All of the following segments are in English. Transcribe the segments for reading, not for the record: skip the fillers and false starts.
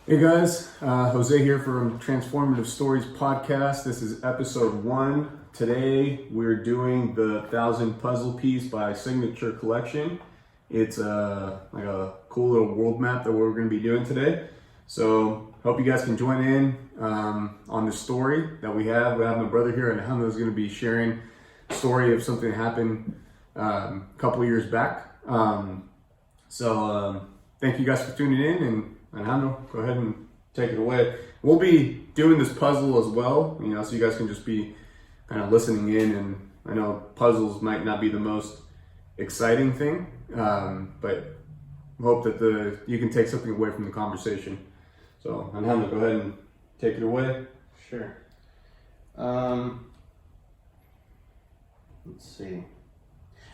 Hey guys, Jose here from Transformative Stories podcast. This is episode 1. Today we're doing the 1,000 puzzle piece by Signature Collection. It's like a cool little world map that we're going to be doing today. So hope you guys can join in on the story that we have. We have my brother here, and Alejandro is going to be sharing a story of something that happened a couple years back. Thank you guys for tuning in, and Alejandro, go ahead and take it away. We'll be doing this puzzle as well, so you guys can just be kind of listening in. And I know puzzles might not be the most exciting thing, but hope that you can take something away from the conversation. So, Alejandro, go ahead and take it away. Sure. Let's see.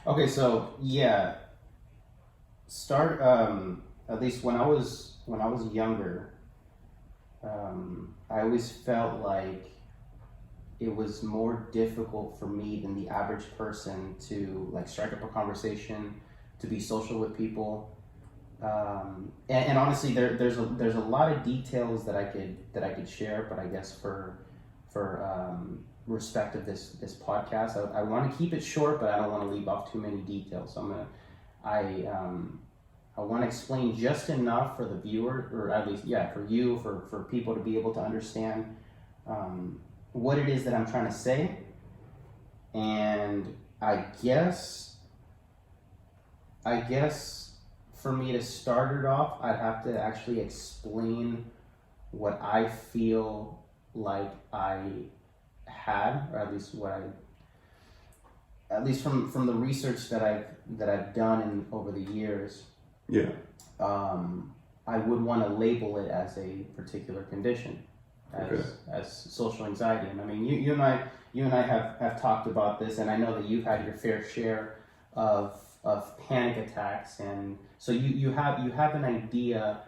Okay, so yeah, start. At least when I was younger, I always felt like it was more difficult for me than the average person to like strike up a conversation, to be social with people, and honestly, there's a lot of details that I could share, but I guess for respect of this podcast, I want to keep it short, but I don't want to leave off too many details. So I want to explain just enough for the viewer, or at least, for you, for people to be able to understand what it is that I'm trying to say. And I guess for me to start it off, I'd have to actually explain what I feel like I had, or at least from the research that I've done over the years. Yeah. I would want to label it as a particular condition, as social anxiety. And I mean, you and I have talked about this, and I know that you've had your fair share of panic attacks, and so you have an idea,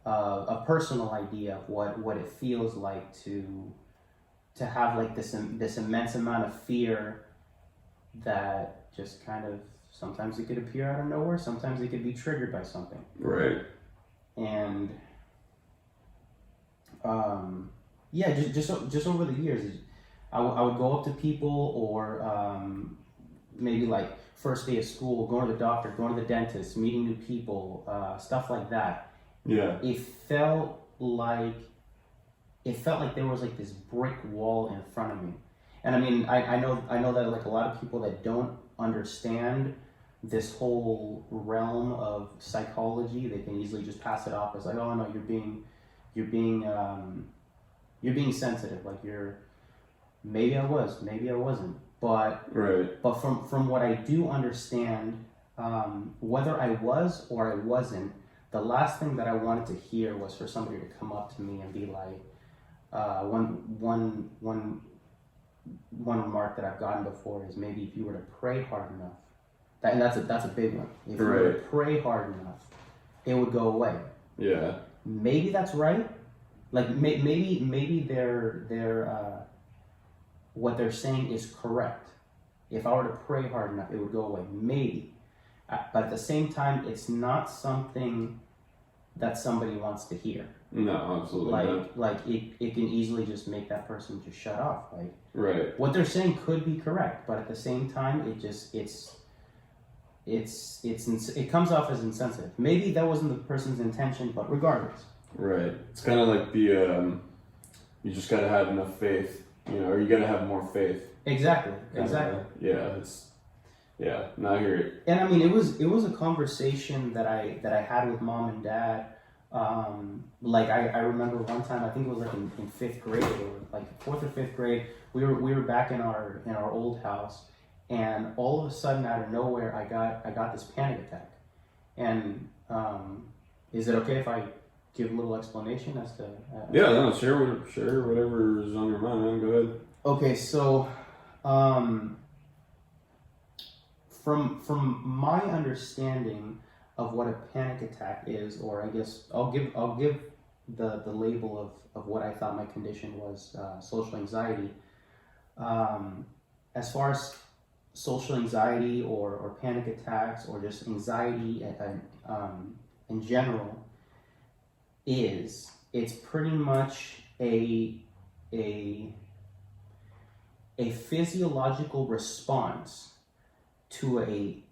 a personal idea of what it feels like to have like this immense amount of fear that just kind of. Sometimes it could appear out of nowhere. Sometimes it could be triggered by something. Right. And just over the years, I would go up to people, or maybe like first day of school, going to the doctor, going to the dentist, meeting new people, stuff like that. Yeah. It felt like there was like this brick wall in front of me. And I mean, I know that like a lot of people that don't understand this whole realm of psychology, they can easily just pass it off as like, oh no, you're being sensitive. Like maybe I was, maybe I wasn't, but right. But from what I do understand, whether I was or I wasn't, the last thing that I wanted to hear was for somebody to come up to me and be like, one remark that I've gotten before is maybe if you were to pray hard enough, and that's a big one. If you were to pray hard enough, it would go away. Yeah. Maybe that's right. Like maybe they're what they're saying is correct. If I were to pray hard enough, it would go away. Maybe, but at the same time, it's not something that somebody wants to hear. No, absolutely not. Like it can easily just make that person just shut off. Like, right. What they're saying could be correct, but at the same time, it comes off as insensitive. Maybe that wasn't the person's intention, but regardless. Right. It's kind of like you just gotta have enough faith, or you gotta have more faith. Exactly. Now I hear it. And I mean, it was a conversation that I had with mom and dad. Like I remember one time, I think it was like in fifth grade, or like fourth or fifth grade. We were back in our old house, and all of a sudden, out of nowhere, I got this panic attack. And is it okay if I give a little explanation as to? Share whatever is on your mind, man. Go ahead. Okay, so from my understanding of what a panic attack is, or I guess I'll give the label of what I thought my condition was, social anxiety. As far as social anxiety or panic attacks or just anxiety in general is it's pretty much a physiological response to a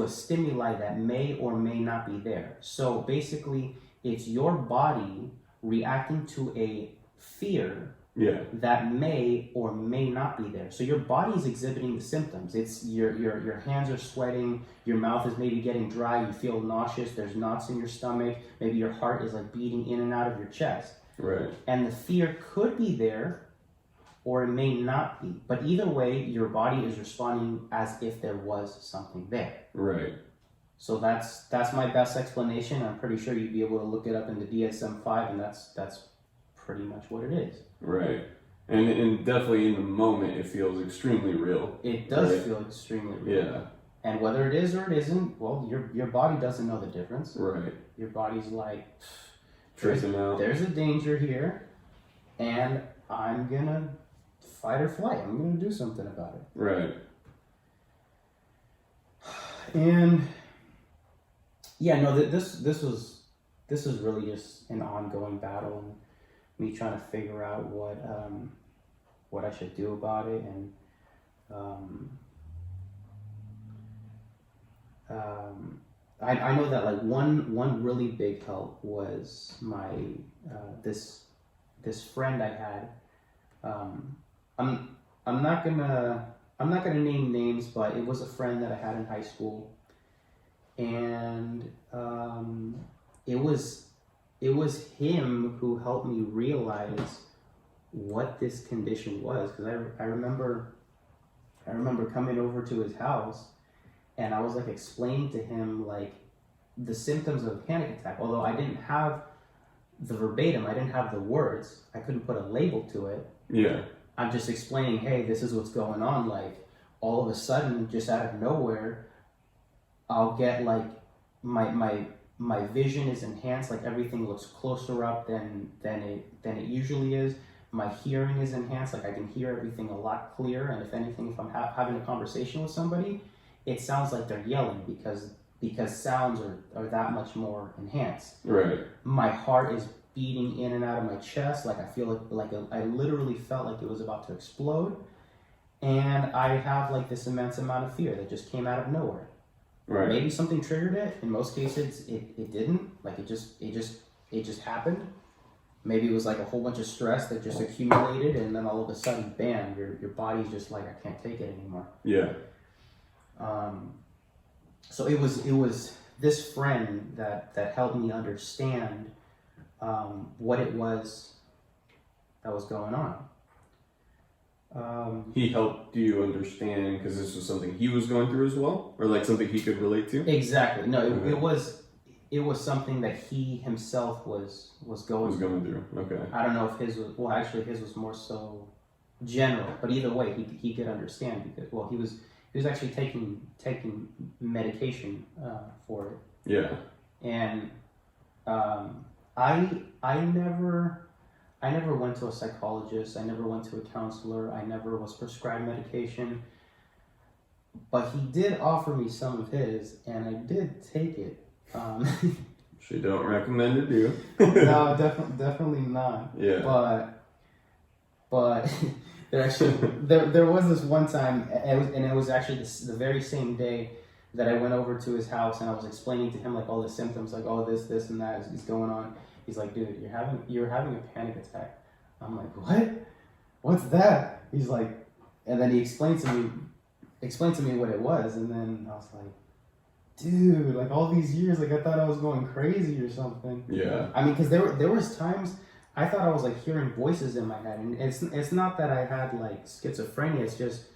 stimuli that may or may not be there. So basically, it's your body reacting to a fear that may or may not be there. So your body's exhibiting the symptoms. It's your hands are sweating, your mouth is maybe getting dry, you feel nauseous, there's knots in your stomach, maybe your heart is like beating in and out of your chest. Right. And the fear could be there or it may not be. But either way, your body is responding as if there was something there. Right. So that's my best explanation. I'm pretty sure you'd be able to look it up in the DSM-5, and that's pretty much what it is. Right. And definitely in the moment, it feels extremely real. It does feel extremely real. Yeah. And whether it is or it isn't, well, your body doesn't know the difference. Right. Your body's like, Tracing out. There's a danger here, and I'm gonna fight or flight. I'm gonna do something about it. Right. And yeah, no, this was really just an ongoing battle, and me trying to figure out what I should do about it. And I know that like one really big help was my this friend I had. I'm not gonna name names, but it was a friend that I had in high school, and it was him who helped me realize what this condition was, because I remember coming over to his house, and I was like explaining to him like the symptoms of a panic attack. Although I didn't have the verbatim, I didn't have the words, I couldn't put a label to it. Yeah. I'm just explaining, hey, this is what's going on. Like, all of a sudden, just out of nowhere, I'll get like my vision is enhanced. Like everything looks closer up than it usually is. My hearing is enhanced. Like I can hear everything a lot clearer. And if anything, if I'm having a conversation with somebody, it sounds like they're yelling because sounds are that much more enhanced. Right. My heart is beating in and out of my chest. Like I feel like I literally felt like it was about to explode. And I have like this immense amount of fear that just came out of nowhere. Right. Maybe something triggered it. In most cases, it didn't. Like it just happened. Maybe it was like a whole bunch of stress that just accumulated, and then all of a sudden, bam! Your body's just like, I can't take it anymore. Yeah. So it was this friend that helped me understand what it was that was going on. He helped you understand because this was something he was going through as well, or like something he could relate to. Exactly. No, it was something that he himself was going through. Okay. I don't know if his was more so general, but either way, he could understand because he was actually taking medication for it. Yeah. And I never went to a psychologist. I never went to a counselor. I never was prescribed medication. But he did offer me some of his, and I did take it. She don't recommend it, do you? No, definitely not. Yeah. But there was this one time, and it was actually the very same day that I went over to his house, and I was explaining to him like all the symptoms, like this and that is going on. He's like, dude, you're having a panic attack. I'm like, what? What's that? He's like, and then he explained to me what it was, and then I was like, dude, like all these years, like I thought I was going crazy or something. Yeah. I mean, because there was times I thought I was like hearing voices in my head, and it's not that I had like schizophrenia. It's just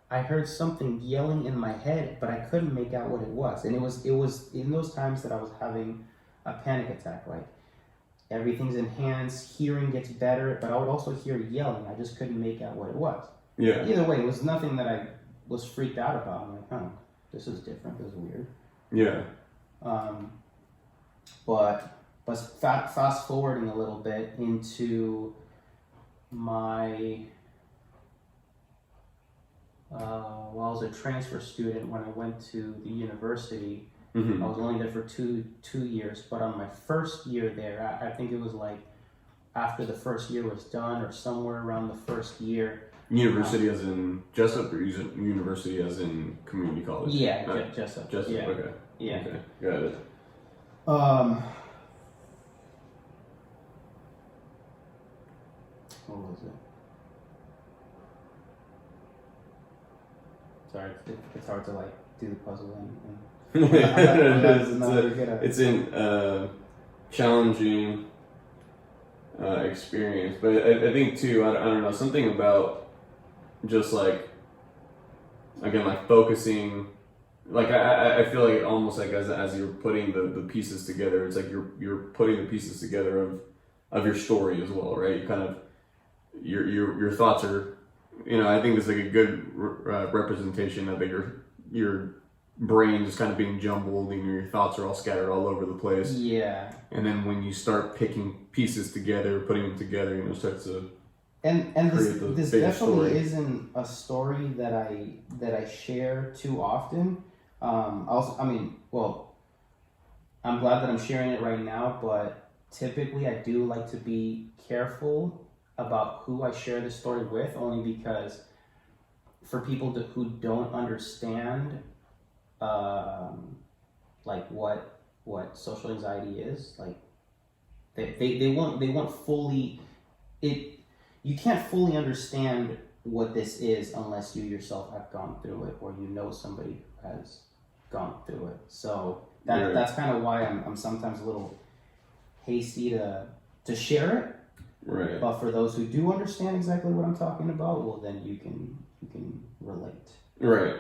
I heard something yelling in my head, but I couldn't make out what it was, and it was in those times that I was having a panic attack. Like everything's enhanced, hearing gets better, but I would also hear yelling. I just couldn't make out what it was. Yeah. Either way, it was nothing that I was freaked out about. I'm like, this is different. This is weird. Yeah. But fast forwarding a little bit into my I was a transfer student when I went to the university. Mm-hmm. I was only there for two years, but on my first year there, I think it was like after the first year was done, or somewhere around the first year. University as in Jessup, or university as in community college? Yeah, Jessup. Jessup, Yeah. okay. Yeah. Okay, got it. What was it? Sorry, it's hard to like do the puzzle and It's a challenging experience, but I think too, I don't know, something about just like, again, like focusing, like I feel like almost like as you're putting the pieces together, it's like you're putting the pieces together of your story as well, right? You kind of your thoughts are, I think it's like a good representation of it. Your brain just kind of being jumbled and your thoughts are all scattered all over the place. Yeah. And then when you start picking pieces together, putting them together, it starts to and this definitely story. Isn't a story that I share too often. I'm glad that I'm sharing it right now, but typically I do like to be careful about who I share this story with, only because for people who don't understand like what social anxiety is, like they won't fully, you can't fully understand what this is unless you yourself have gone through it, or somebody who has gone through it. So that's kind of why I'm sometimes a little hasty to share it. Right. But for those who do understand exactly what I'm talking about, well, then you can relate. Right.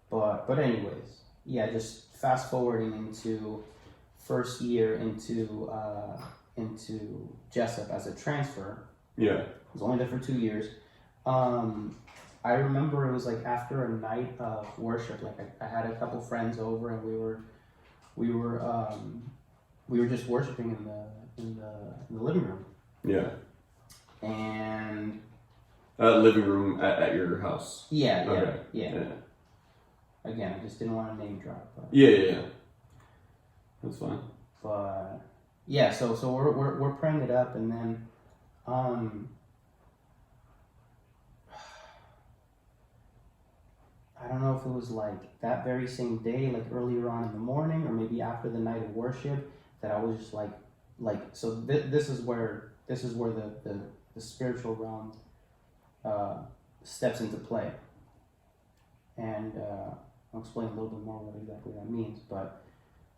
But anyways, yeah, just fast forwarding into first year into Jessup as a transfer. Yeah. I was only there for 2 years. I remember it was like after a night of worship, like I had a couple friends over, and we were just worshiping in the living room. Yeah. And living room at your house. yeah. Yeah. Again, I just didn't want to name drop. But, Yeah. That's fine. But yeah, so we're praying it up, and then I don't know if it was like that very same day, like earlier on in the morning, or maybe after the night of worship, that I was just like so this is where the spiritual realm steps into play, and I'll explain a little bit more what exactly that means. But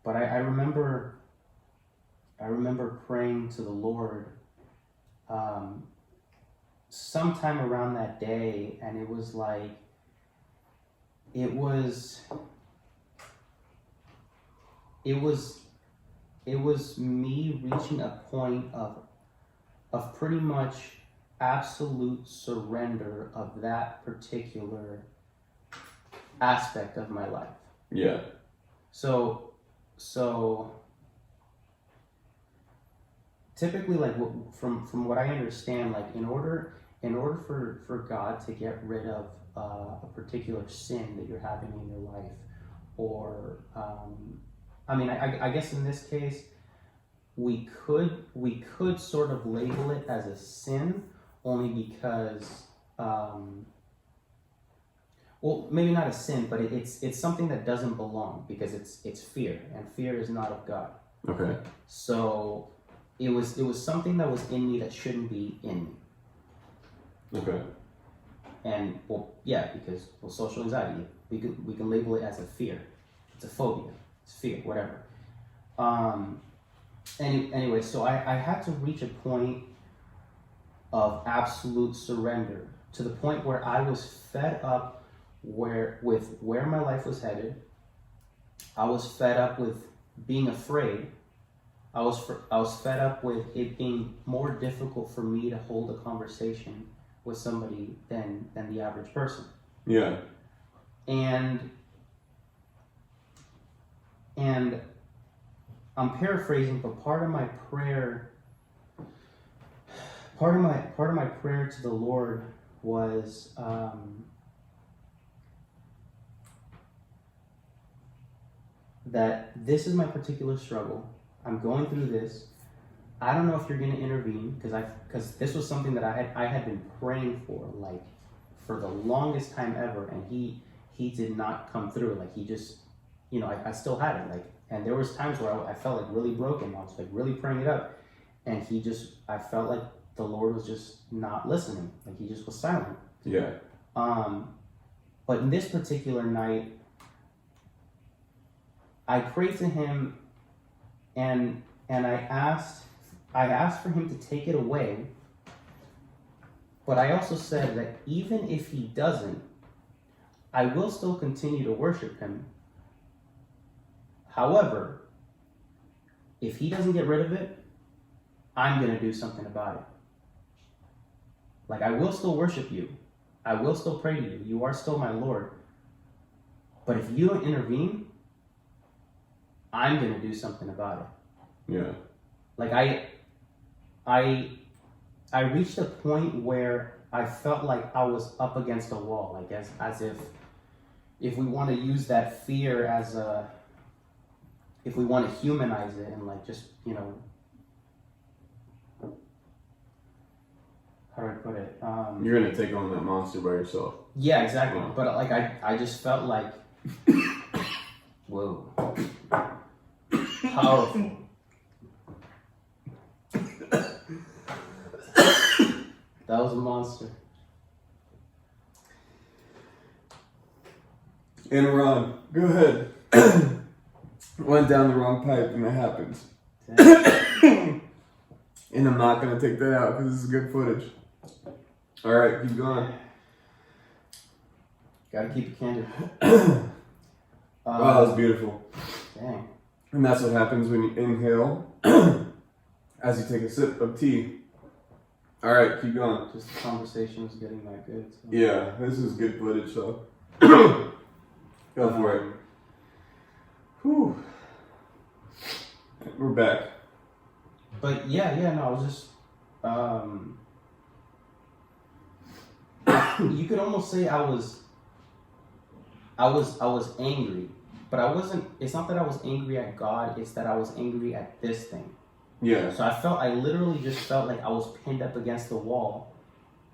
I remember praying to the Lord sometime around that day, and it was like it was me reaching a point of pretty much absolute surrender of that particular aspect of my life. Yeah. So typically, like from what I understand, like in order for God to get rid of a particular sin that you're having in your life, or I guess in this case we could sort of label it as a sin, only because well, maybe not a sin, but it's something that doesn't belong, because it's fear, and fear is not of God. Okay. So it was something that was in me that shouldn't be in me. Okay. And because social anxiety, we can label it as a fear. It's a phobia. It's fear, whatever. Anyway, so I had to reach a point of absolute surrender, to the point where I was fed up with where my life was headed. I was fed up with being afraid. I was fed up with it being more difficult for me to hold a conversation with somebody than the average person. Yeah. And I'm paraphrasing, but part of my prayer to the Lord was that this is my particular struggle. I'm going through this. I don't know if you're going to intervene, because this was something that I had been praying for, like, for the longest time ever, and he did not come through. Like, he just, you know, I still had it, like, and there was times where I felt like really broken. I was like really praying it up, and I felt like the Lord was just not listening. Like, he just was silent. Yeah. But in this particular night, I prayed to him, and I asked for him to take it away. But I also said that even if he doesn't, I will still continue to worship him. However, if he doesn't get rid of it, I'm going to do something about it. Like, I will still worship you. I will still pray to you. You are still my Lord. But if you don't intervene, I'm going to do something about it. Yeah. Like, I reached a point where I felt like I was up against a wall, like as if we want to use that fear as if we want to humanize it and, like, just, you know, how do I put it? You're gonna take on that monster by yourself. Yeah, exactly. Wow. But, like, I just felt like, whoa, powerful. That was a monster. And Ron, go ahead. Went down the wrong pipe, and that happens. And I'm not gonna take that out because this is good footage. All right, keep going. Gotta keep it candid. Wow, that was beautiful. Dang. And that's what happens when you inhale as you take a sip of tea. All right, keep going. Just the conversation was getting that good. So. Yeah, this is good footage, so go for it. Whew. We're back. But yeah, no, I was just, you could almost say I was angry, but I wasn't. It's not that I was angry at God. It's that I was angry at this thing. Yeah. So I literally just felt like I was pinned up against the wall,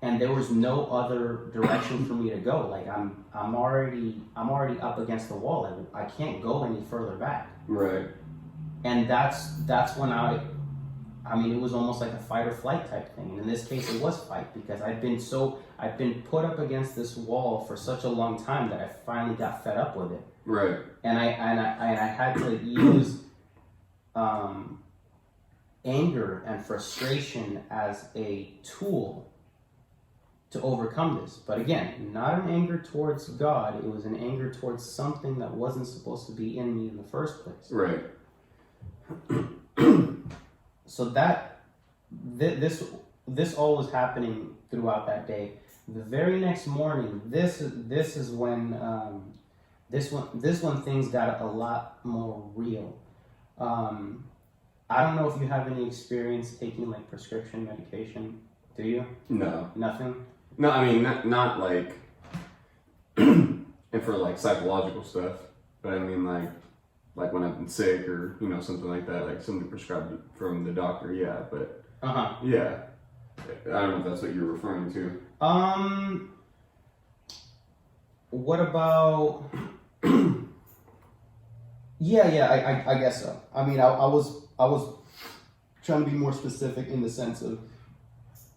and there was no other direction for me to go. Like, I'm already up against the wall. Like, I can't go any further back. Right. And that's when I mean, it was almost like a fight or flight type thing. And in this case, it was fight, because I've been put up against this wall for such a long time that I finally got fed up with it. Right. And I had to use anger and frustration as a tool to overcome this. But again, not an anger towards God. It was an anger towards something that wasn't supposed to be in me in the first place. Right. So this all was happening throughout that day. The very next morning, this is when things got a lot more real. I don't know if you have any experience taking, like, prescription medication. Do you? No. Nothing? No, I mean, not like, and for, like, psychological stuff, but I mean, like when I've been sick or, you know, something like that, like something prescribed from the doctor, yeah, but, yeah. I don't know if that's what you're referring to. What about, yeah, I guess so. I mean, I was trying to be more specific in the sense of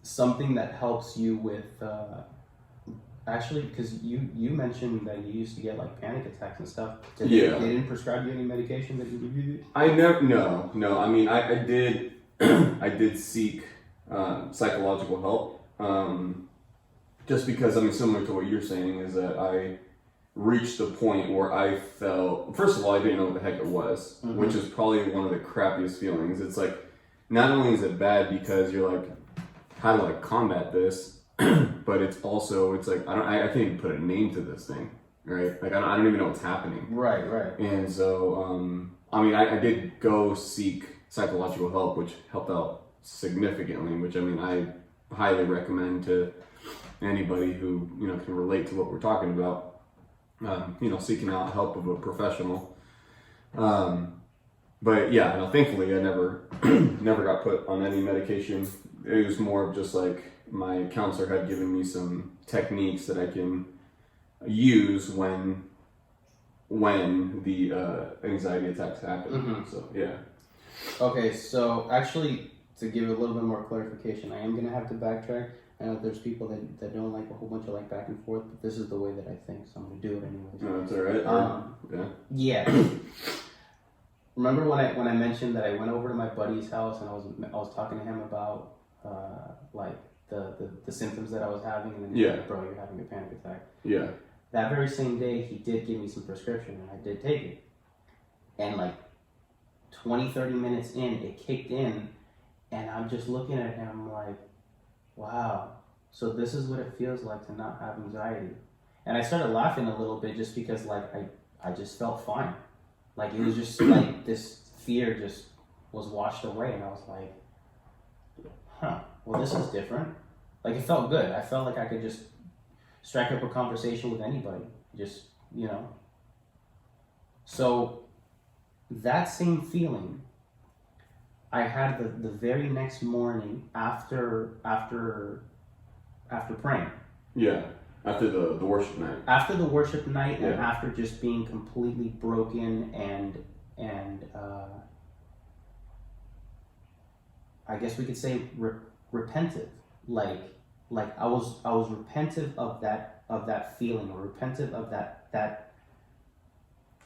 something that helps you with, actually, because you mentioned that you used to get, like, panic attacks and stuff. They didn't prescribe you any medication that you give you? No. I mean, I did, I did seek psychological help. Just because, I mean, similar to what you're saying, is that I reached a point where I felt, first of all, I didn't know what the heck it was, which is probably one of the crappiest feelings. It's like, not only is it bad because you're like, how do I combat this? But it's also, it's like, I can't even put a name to this thing, right? Like, I don't even know what's happening. Right. And so, I mean, I did go seek psychological help, which helped out significantly, which, I mean, I highly recommend to anybody who, you know, can relate to what we're talking about. You know, seeking out help of a professional. But yeah, no, thankfully I never never got put on any medication. It was more of just like my counselor had given me some techniques that I can use when the anxiety attacks happen. Mm-hmm. So yeah. Okay, so actually, to give a little bit more clarification, I am gonna have to backtrack. I know there's people that don't like a whole bunch of like back and forth, but this is the way that I think, so I'm gonna do it anyways. No, that's all right. Yeah. Remember when I mentioned that I went over to my buddy's house and I was talking to him about like the symptoms that I was having, and then he was like, bro, you're having a panic attack. Yeah. That very same day, he did give me some prescription, and I did take it. And like 20-30 minutes in, it kicked in, and I'm just looking at him like, wow, so this is what it feels like to not have anxiety. And I started laughing a little bit just because like I just felt fine. Like it was just like this fear just was washed away, and I was like, huh, well this is different. Like it felt good. I felt like I could just strike up a conversation with anybody, just, you know. So that same feeling I had the very next morning after praying. Yeah. After the worship night. After the worship night, and after just being completely broken and I guess we could say repentive. Like I was repentive of that feeling, or repentive of that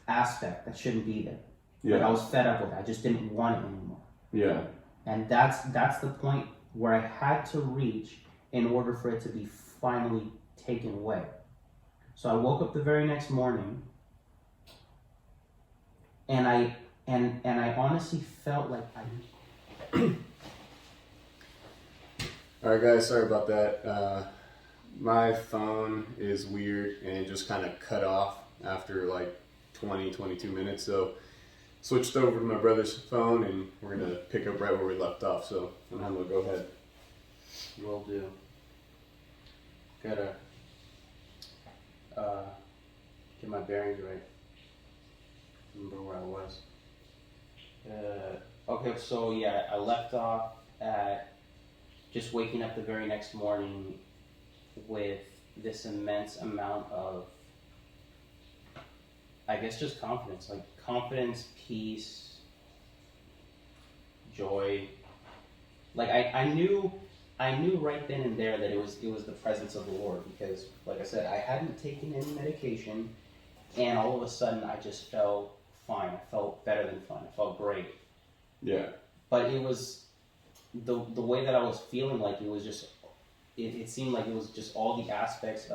aspect that shouldn't be there. Yeah. Like I was fed up with it. I just didn't want it anymore. Yeah. And that's the point where I had to reach in order for it to be finally taken away. So I woke up the very next morning, and I honestly felt like I Alright guys, sorry about that. My phone is weird and it just kind of cut off after like 22 minutes, so switched over to my brother's phone and we're going to pick up right where we left off, so Alejandro, go ahead. will do. Gotta get my bearings right. Remember where I was. Okay, so yeah, I left off at just waking up the very next morning with this immense amount of, I guess, just confidence. Like confidence, peace, joy. Like I knew right then and there that it was the presence of the Lord, because like I said, I hadn't taken any medication, and all of a sudden I just felt fine. I felt better than fine. I felt great. Yeah. But it was the way that I was feeling, like it was just it seemed like it was just all the aspects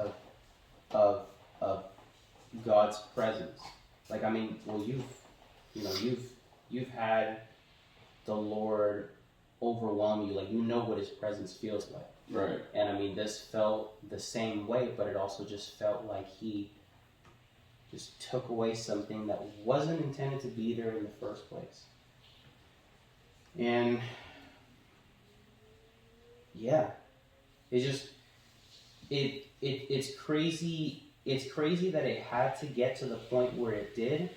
of God's presence. Like I mean, well you've had the Lord overwhelm you, like you know what his presence feels like. Right. And I mean, this felt the same way, but it also just felt like he just took away something that wasn't intended to be there in the first place. And yeah, it's just it's crazy. It's crazy that it had to get to the point where it did.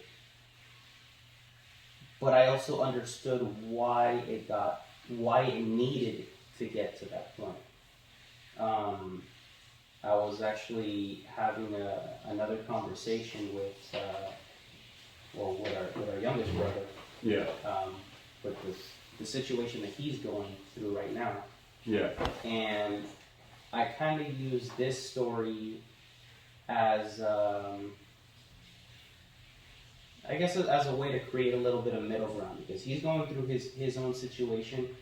But I also understood why it needed to get to that point. I was actually having another conversation with our youngest brother. Yeah. With the situation that he's going through right now. Yeah. And I kind of use this story as I guess as a way to create a little bit of middle ground, because he's going through his own situation,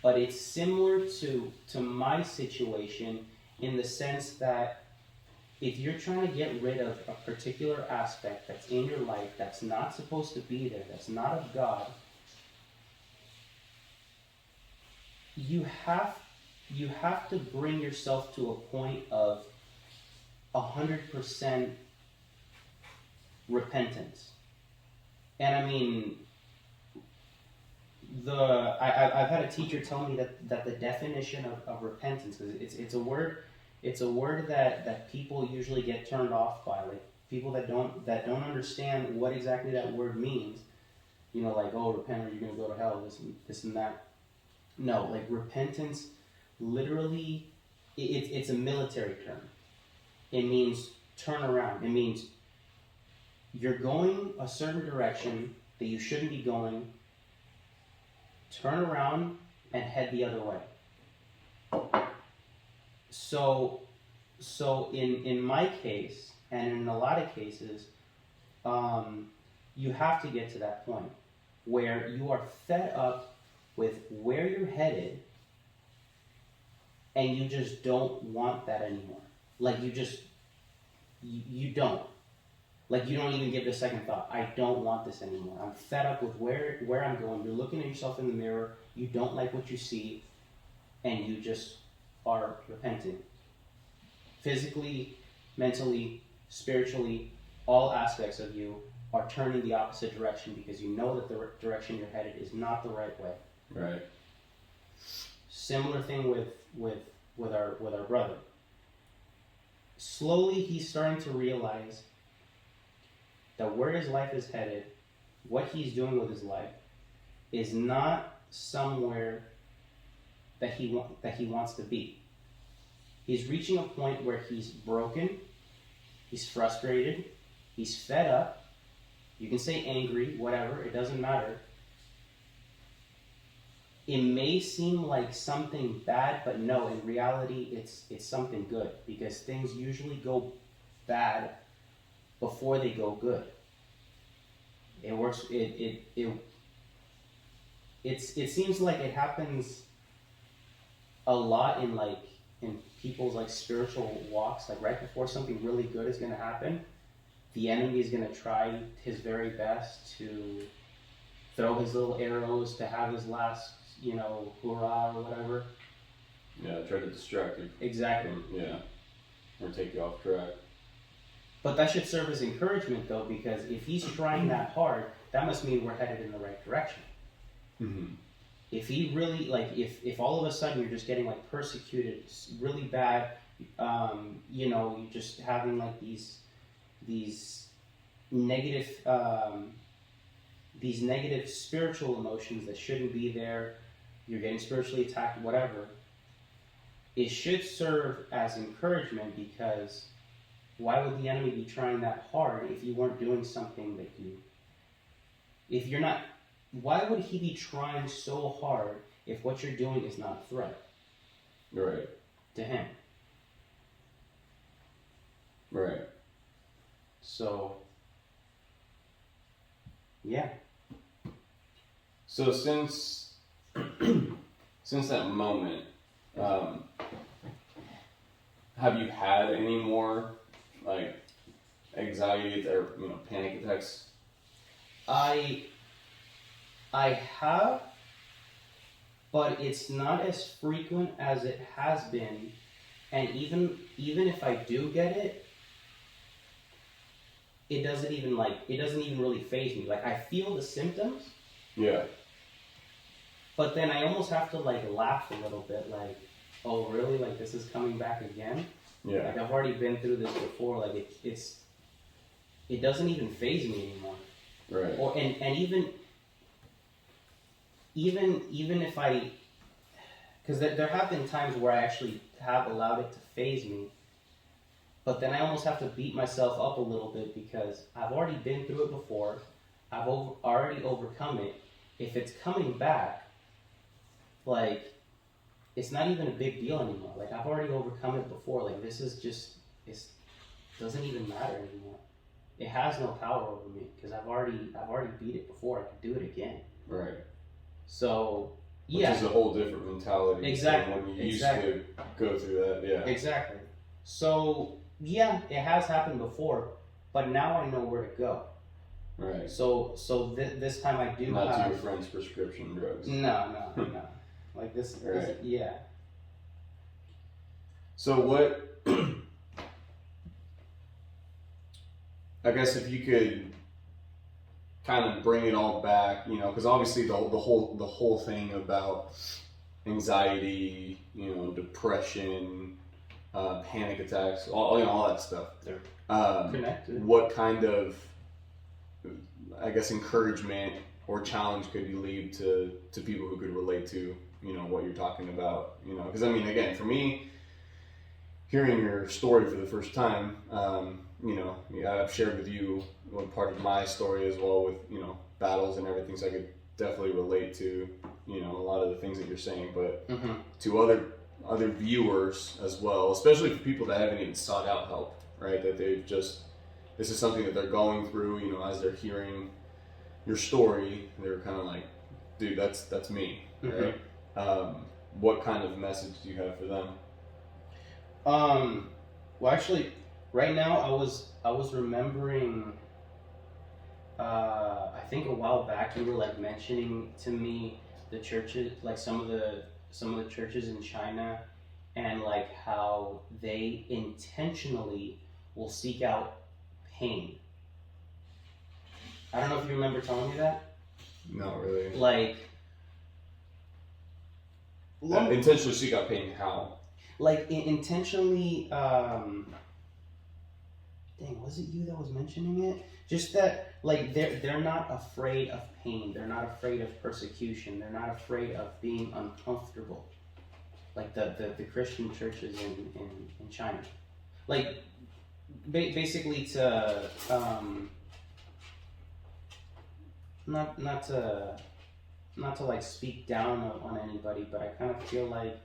but it's similar to my situation in the sense that if you're trying to get rid of a particular aspect that's in your life that's not supposed to be there, that's not of God, you have to bring yourself to a point of 100% repentance. And I mean, I've had a teacher tell me that the definition of repentance, because it's a word that people usually get turned off by, like people that don't understand what exactly that word means. like, oh, repent or you're going to go to hell, this and that. No, like repentance, literally, it's a military term. It means turn around. It means you're going a certain direction that you shouldn't be going, turn around and head the other way. So in my case, and in a lot of cases, you have to get to that point where you are fed up with where you're headed and you just don't want that anymore. Like you don't. Like you don't even give it a second thought. I don't want this anymore. I'm fed up with where I'm going. You're looking at yourself in the mirror. You don't like what you see, and you just are repenting. Physically, mentally, spiritually, all aspects of you are turning the opposite direction because you know that the direction you're headed is not the right way. Right. Similar thing with our brother. Slowly, he's starting to realize that where his life is headed, what he's doing with his life, is not somewhere that he wants to be. He's reaching a point where he's broken, he's frustrated, he's fed up. You can say angry, whatever, it doesn't matter. It may seem like something bad, but no, in reality, it's something good because things usually go bad before they go good. It works. It seems like it happens a lot in people's like spiritual walks. Like right before something really good is going to happen, the enemy is going to try his very best to throw his little arrows to have his last, hurrah or whatever. Yeah, try to distract you. Exactly. Yeah, or take you off track. But that should serve as encouragement, though, because if he's trying that hard, that must mean we're headed in the right direction. Mm-hmm. If he really, if all of a sudden you're just getting, persecuted really bad, you're just having, these negative spiritual emotions that shouldn't be there, you're getting spiritually attacked, whatever, it should serve as encouragement because why would the enemy be trying that hard if you weren't doing something if you're not, why would he be trying so hard if what you're doing is not a threat? Right. To him. Right. So, yeah. So since that moment, have you had any more anxiety or panic attacks? I have, but it's not as frequent as it has been, and even if I do get it, it doesn't even really faze me. I feel the symptoms. Yeah. But then I almost have to laugh a little bit, oh really? This is coming back again? Yeah. I've already been through this before. It doesn't even faze me anymore. Right. Or and even if I, because there have been times where I actually have allowed it to faze me, but then I almost have to beat myself up a little bit because I've already been through it before. I've already overcome it. If it's coming back, it's not even a big deal anymore. I've already overcome it before. This is just, it doesn't even matter anymore. It has no power over me because I've already beat it before. I can do it again. Right. So, Which yeah. is a whole different mentality. Exactly. From when you used to go through that. Yeah. Exactly. So, yeah, it has happened before, but now I know where to go. Right. So this time I do Not have... to your friend's prescription drugs. No. This, yeah. So what, I guess if you could kind of bring it all back, because obviously the whole thing about anxiety, depression, panic attacks, all that stuff. They're connected. What kind of, I guess, encouragement or challenge could you leave to people who could relate to, what you're talking about, because I mean, again, for me, hearing your story for the first time, I've shared with you one part of my story as well with, battles and everything, so I could definitely relate to, a lot of the things that you're saying, but to other viewers as well, especially for people that haven't even sought out help, right? That this is something that they're going through, as they're hearing your story, they're kind of like, dude, that's me, right? What kind of message do you have for them? Well, actually, right now I was remembering. I think a while back you were like mentioning to me the churches, like some of the churches in China, and like how they intentionally will seek out pain. I don't know if you remember telling me that. Not really. Like, intentionally seek out pain. How? Like intentionally. Dang, was it you that was mentioning it? Just that, like, they're not afraid of pain. They're not afraid of persecution. They're not afraid of being uncomfortable. Like the Christian churches in China, like basically to not to like speak down on anybody, but I kind of feel like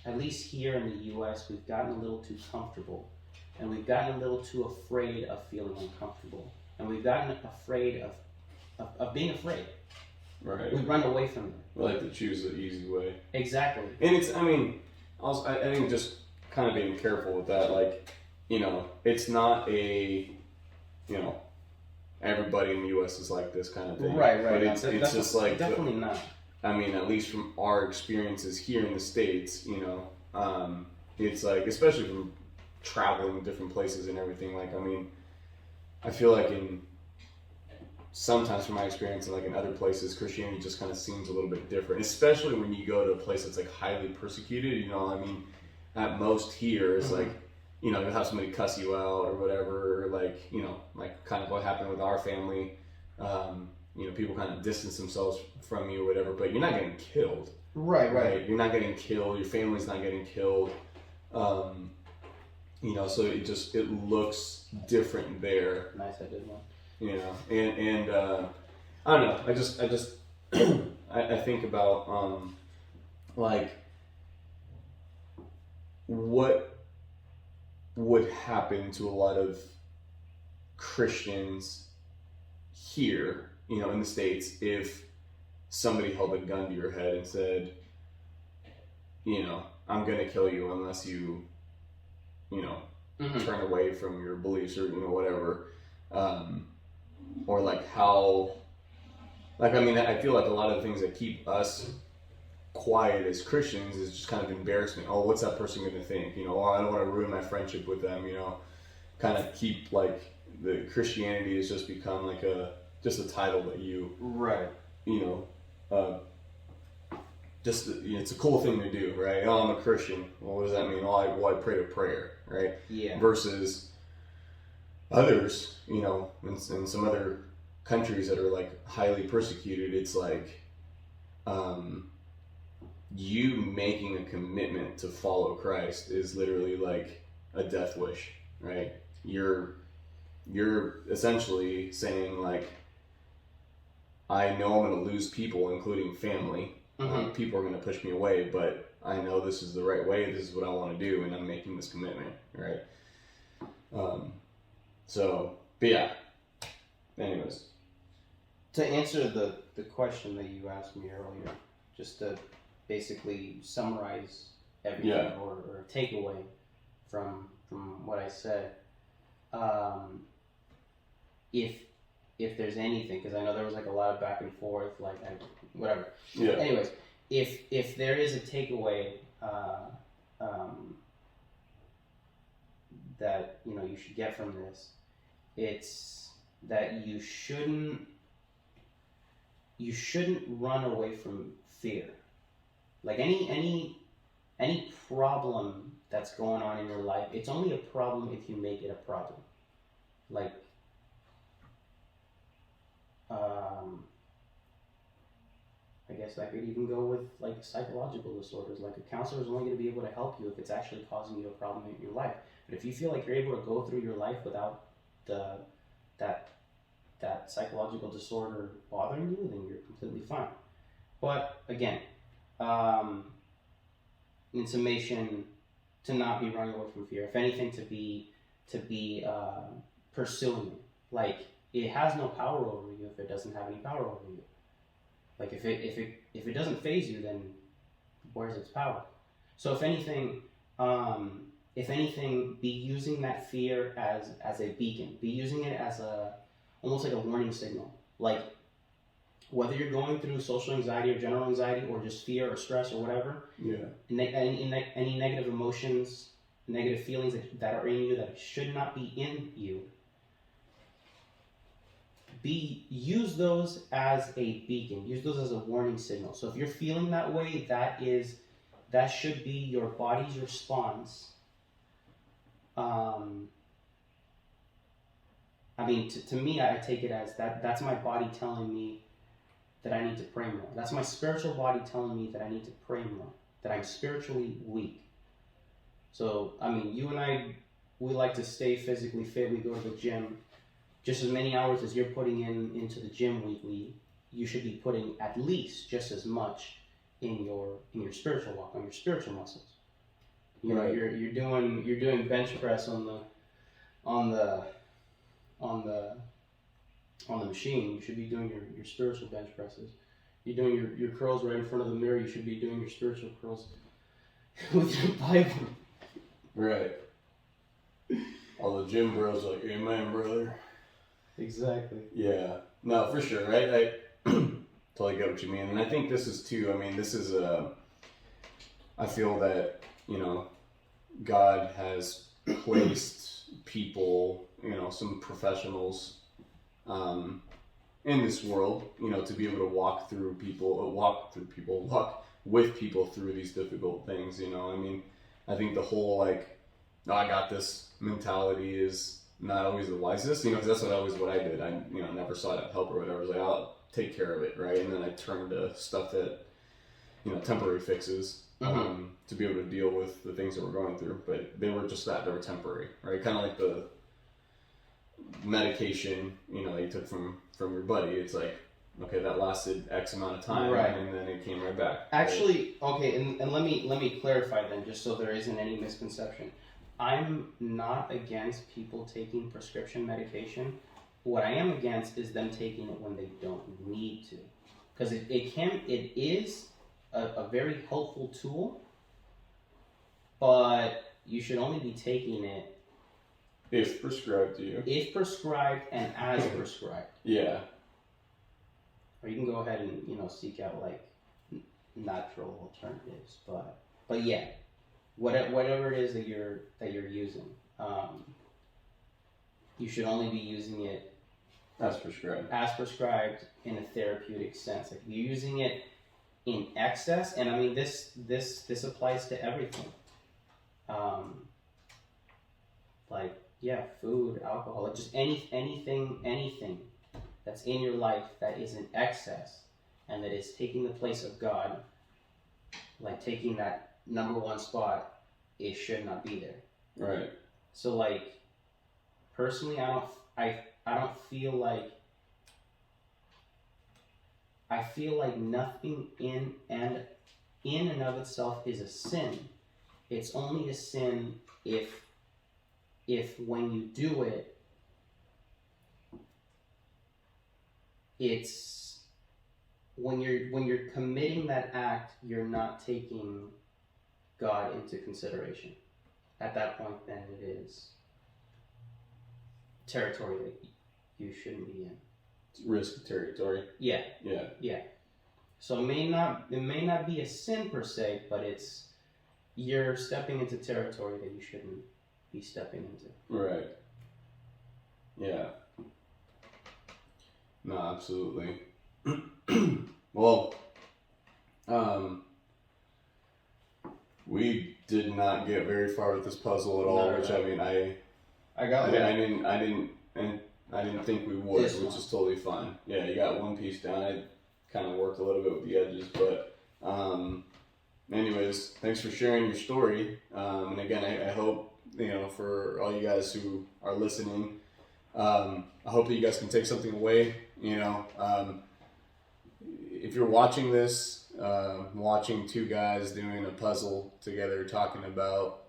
at least here in the U.S. we've gotten a little too comfortable, and we've gotten a little too afraid of feeling uncomfortable, and we've gotten afraid of being afraid. Right. We run away from it. We like to choose the easy way. Exactly. And it's, I mean, also, I think just kind of being careful with that, like, it's not a, everybody in the U.S. is like this kind of thing. Right. But it's just like... Definitely not. I mean, at least from our experiences here in the States, it's like, especially from traveling different places and everything, like, I mean, I feel like sometimes from my experience and like in other places, Christianity just kind of seems a little bit different, especially when you go to a place that's like highly persecuted, I mean, at most here, it's like, you'll have somebody cuss you out or whatever, or like, like kind of what happened with our family, people kind of distance themselves from you or whatever, but you're not getting killed. Right. You're not getting killed, your family's not getting killed, so it looks different there. Nice, I did one. And I don't know. I just I think about like what would happen to a lot of Christians here, in the States, if somebody held a gun to your head and said, I'm gonna kill you unless you, turn away from your beliefs or whatever. Or like how, like, I mean, I feel like a lot of the things that keep us quiet as Christians is just kind of embarrassment. Oh, what's that person going to think? Or I don't want to ruin my friendship with them, kind of keep like the Christianity has just become like just a title that you, right. Just, it's a cool thing to do, right? Oh, I'm a Christian. Well, what does that mean? Oh, I pray a prayer, right? Yeah. Versus others, in some other countries that are like highly persecuted, it's like you making a commitment to follow Christ is literally like a death wish, right? You're essentially saying like, I know I'm going to lose people, including family. People are going to push me away, but I know this is the right way. This is what I want to do, and I'm making this commitment, right? But yeah. Anyways. To answer the question that you asked me earlier, just to basically summarize everything or take away from what I said, if there's anything, because I know there was like a lot of back and forth, like whatever. Yeah. Anyways, if there is a takeaway that you should get from this, it's that you shouldn't run away from fear. Like any problem that's going on in your life, it's only a problem if you make it a problem. Like I guess I could even go with like psychological disorders. Like a counselor is only going to be able to help you if it's actually causing you a problem in your life. But if you feel like you're able to go through your life without that psychological disorder bothering you, then you're completely fine. But again, in summation, to not be running away from fear. If anything, to be pursuing it. Like it has no power over you if it doesn't have any power over you. Like if it doesn't faze you, then where's its power? So if anything, be using that fear as a beacon. Be using it as almost like a warning signal. Like whether you're going through social anxiety or general anxiety or just fear or stress or whatever. Yeah. Any negative emotions, negative feelings that are in you that should not be in you. Use those as a beacon. Use those as a warning signal. So if you're feeling that way, that should be your body's response. To me, I take it as that's my body telling me that I need to pray more. That's my spiritual body telling me that I need to pray more, that I'm spiritually weak. So, you and I, we like to stay physically fit. We go to the gym. Just as many hours as you're putting into the gym weekly, you should be putting at least just as much in your spiritual walk, on your spiritual muscles. Right. You're doing bench press on the machine. You should be doing your spiritual bench presses. You're doing your curls right in front of the mirror. You should be doing your spiritual curls with your Bible. Right. All the gym bros are like, amen, brother. Exactly. Yeah. No, for sure. I totally get what you mean. And I think this is too, this is I feel that, God has placed people, some professionals in this world, to be able to walk with people through these difficult things, I think the whole I got this mentality is not always the wisest, because that's what I did. I, never sought out help or whatever. I was like, I'll take care of it, right? And then I turned to stuff that, temporary fixes, to be able to deal with the things that we're going through. But they were just that, they were temporary, right? Kind of like the medication, that you took from your buddy. It's like, okay, that lasted X amount of time, right, and then it came right back. Actually, right? Okay, and let me clarify then, just so there isn't any misconception. I'm not against people taking prescription medication. What I am against is them taking it when they don't need to, because it is a very helpful tool, but you should only be taking it if prescribed to you. If prescribed and as prescribed. Yeah. Or you can go ahead and seek out natural alternatives, but yeah, whatever it is that you're using, you should only be using it as prescribed in a therapeutic sense. Like if you're using it in excess, and this applies to everything. Food, alcohol, like just anything that's in your life that is in excess and that is taking the place of God, like taking that number one spot, it should not be there. Right. So personally, I feel like nothing in and of itself is a sin. It's only a sin if when you do it, it's when you're committing that act, you're not taking God into consideration. At that point, then it is territory that you shouldn't be in. It's risk territory. Yeah. Yeah. Yeah. So it may not be a sin per se, but you're stepping into territory that you shouldn't be stepping into. Right. Yeah. No, absolutely. Well, we did not get very far with this puzzle at all. No, which no. I got. I didn't, and I didn't think we would, which is totally fine. Yeah, you got one piece down. I kind of worked a little bit with the edges, but anyways, thanks for sharing your story. And again, I hope, for all you guys who are listening, I hope that you guys can take something away. If you're watching this, watching two guys doing a puzzle together, talking about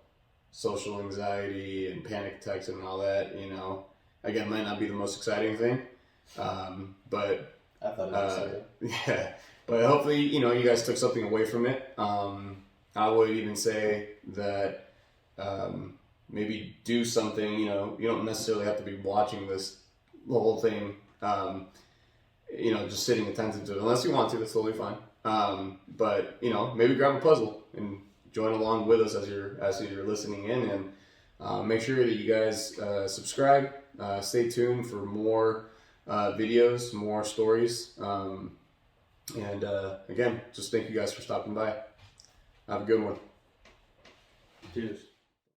social anxiety and panic attacks and all that, again, might not be the most exciting thing, but I thought it was exciting. yeah. But hopefully, you guys took something away from it. I would even say that maybe do something. You don't necessarily have to be watching the whole thing. Just sitting attentive to it, unless you want to. That's totally fine. But maybe grab a puzzle and join along with us as you're listening in, and make sure that you guys subscribe. Stay tuned for more videos, more stories. And again, just thank you guys for stopping by. Have a good one. Cheers.